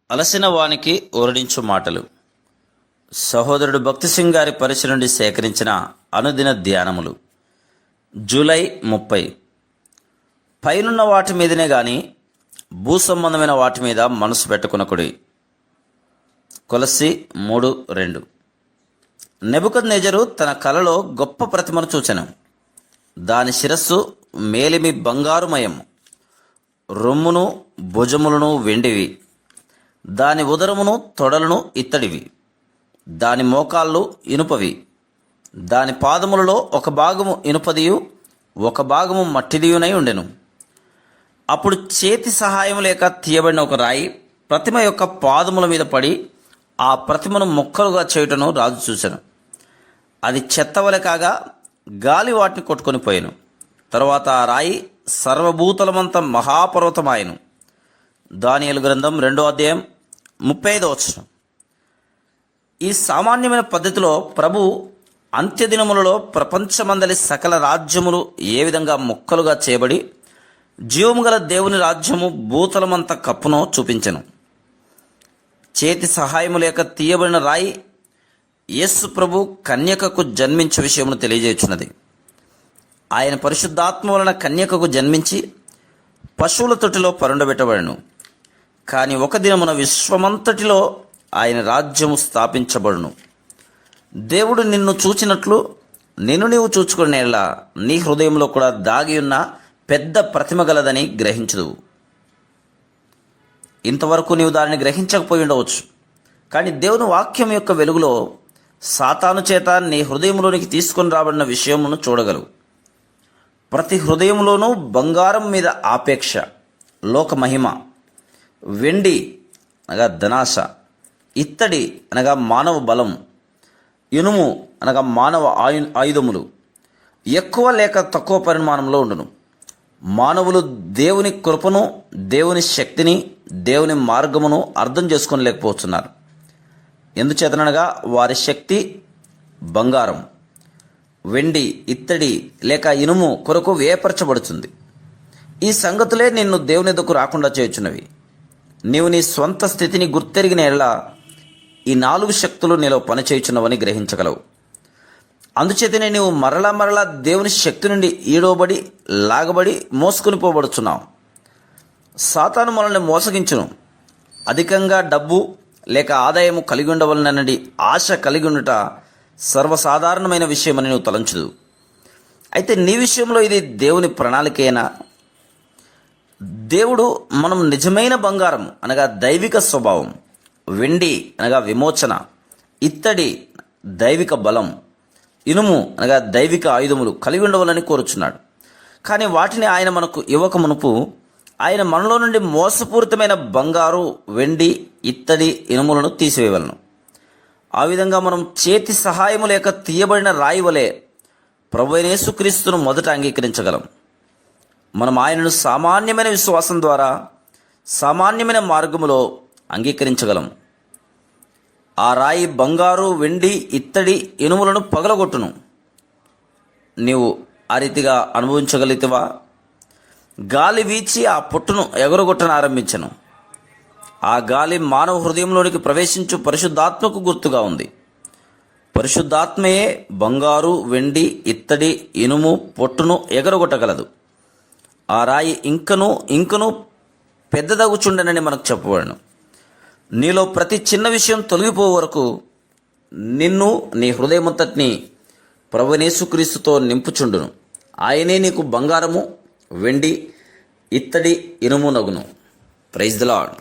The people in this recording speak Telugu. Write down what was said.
అలసిన వానికి ఓరడించు మాటలు. సహోదరుడు భక్తి సింగ్ గారి పరిచయం నుండి సేకరించిన అనుదిన ధ్యానములు. జూలై 30. పైనున్న వాటి మీదనే గాని భూసంబంధమైన వాటి మీద మనసు పెట్టుకొనకుడి. కొలస్సీ 3:2. నెబుకద్నెజరు తన కలలో గొప్ప ప్రతిమను చూచెను. దాని శిరస్సు మేలిమి బంగారుమయం, రొమ్మును భుజములను వెండివి, దాని ఉదరమును తొడలను ఇత్తడివి, దాని మోకాళ్ళు ఇనుపవి, దాని పాదములలో ఒక భాగము ఇనుపదియు ఒక భాగము మట్టిదియునై ఉండెను. అప్పుడు చేతి సహాయం లేక తీయబడిన ఒక రాయి ప్రతిమ యొక్క పాదముల మీద పడి ఆ ప్రతిమను ముక్కలుగా చేయుటను రాజు చూశాను. అది చెత్తవలె కాగా గాలి వాటిని కొట్టుకొని పోయాను. తరువాత ఆ రాయి సర్వభూతలమంత మహాపర్వతమాయను. దానియేలు గ్రంథం 2:35. ఈ సామాన్యమైన పద్ధతిలో ప్రభు అంత్యదినములలో ప్రపంచమందలి సకల రాజ్యములు ఏ విధంగా ముక్కలుగా చేయబడి జీవము గల దేవుని రాజ్యము భూతలమంత కప్పునో చూపించెను. చేతి సహాయము లేక తీయబడిన రాయి యేసు ప్రభు కన్యకకు జన్మించే విషయమును తెలియజేయుచున్నది. ఆయన పరిశుద్ధాత్మ వలన కన్యకకు జన్మించి పశువుల తొట్టిలో పరుండబెట్టబడెను. కానీ ఒక దినమున విశ్వమంతటిలో ఆయన రాజ్యము స్థాపించబడును. దేవుడు నిన్ను చూచినట్లు నిన్ను నీవు చూచుకునేలా నీ హృదయంలో కూడా దాగి ఉన్న పెద్ద ప్రతిమ గలదని గ్రహించదు. ఇంతవరకు నీవు దానిని గ్రహించకపోయి ఉండవచ్చు. కానీ దేవుని వాక్యం యొక్క వెలుగులో సాతాను చేత నీ హృదయంలోనికి తీసుకొని రాబడిన విషయమును చూడగలవు. ప్రతి హృదయంలోనూ బంగారం మీద ఆపేక్ష, లోక మహిమ, వెండి అనగా ధనాశ, ఇత్తడి అనగా మానవ బలం, ఇనుము అనగా మానవ ఆయుధములు ఎక్కువ లేక తక్కువ పరిమాణంలో ఉండును. మానవులు దేవుని కృపను, దేవుని శక్తిని, దేవుని మార్గమును అర్థం చేసుకోలేకపోతున్నారు. ఎందుచేతనగా వారి శక్తి బంగారం, వెండి, ఇత్తడి లేక ఇనుము కొరకు వేపరచబడుతుంది. ఈ సంగతులే నిన్ను దేవుని ఎదుకు రాకుండా చేయుచున్నవి. నీవు నీ స్వంత స్థితిని గుర్తెరిగిన ఎడల ఈ 4 శక్తులు నీలో పనిచేయుచున్నవని గ్రహించగలవు. అందుచేతనే నీవు మరలా దేవుని శక్తి నుండి ఈడవబడి లాగబడి మోసుకుని పోబడుచున్నావు. సాతాను మనల్ని మోసగించును. అధికంగా డబ్బు లేక ఆదాయము కలిగి ఉండవలనని ఆశ కలిగి ఉండుట సర్వసాధారణమైన విషయమని నువ్వు తలంచదు. అయితే నీ విషయంలో ఇది దేవుని ప్రణాళికేనా? దేవుడు మనం నిజమైన బంగారం అనగా దైవిక స్వభావం, వెండి అనగా విమోచన, ఇత్తడి దైవిక బలం, ఇనుము అనగా దైవిక ఆయుధములు కలిగి ఉండవాలని కోరుచున్నాడు. కానీ వాటిని ఆయన మనకు ఇవ్వక మునుపు ఆయన మనలో నుండి మోసపూరితమైన బంగారు, వెండి, ఇత్తడి, ఇనుములను తీసివేయవలను. ఆ విధంగా మనం చేతి సహాయము లేక తీయబడిన రాయి వలె ప్రభువైన యేసుక్రీస్తును మొదట అంగీకరించగలం. మనం ఆయనను సామాన్యమైన విశ్వాసం ద్వారా సామాన్యమైన మార్గములో అంగీకరించగలం. ఆ రాయి బంగారు, వెండి, ఇత్తడి, ఇనుములను పగలగొట్టును. నీవు ఆ రీతిగా అనుభవించగలిగితేవా? గాలి వీచి ఆ పొట్టును ఎగరగొట్టనారంభించను. ఆ గాలి మానవ హృదయంలోనికి ప్రవేశించు పరిశుద్ధాత్మకు గుర్తుగా ఉంది. పరిశుద్ధాత్మయే బంగారు, వెండి, ఇత్తడి, ఇనుము పొట్టును ఎగరగొట్టగలదు. ఆ రాయి ఇంకను పెద్దదగుచుండనని మనకు చెప్పబడను. నీలో ప్రతి చిన్న విషయం తొలగిపో వరకు నిన్ను, నీ హృదయమంతటిని ప్రభువైన యేసుక్రీస్తుతో నింపుచుండును. ఆయనే నీకు బంగారము, వెండి, ఇత్తడి, ఇనుము నగును. Praise the lord.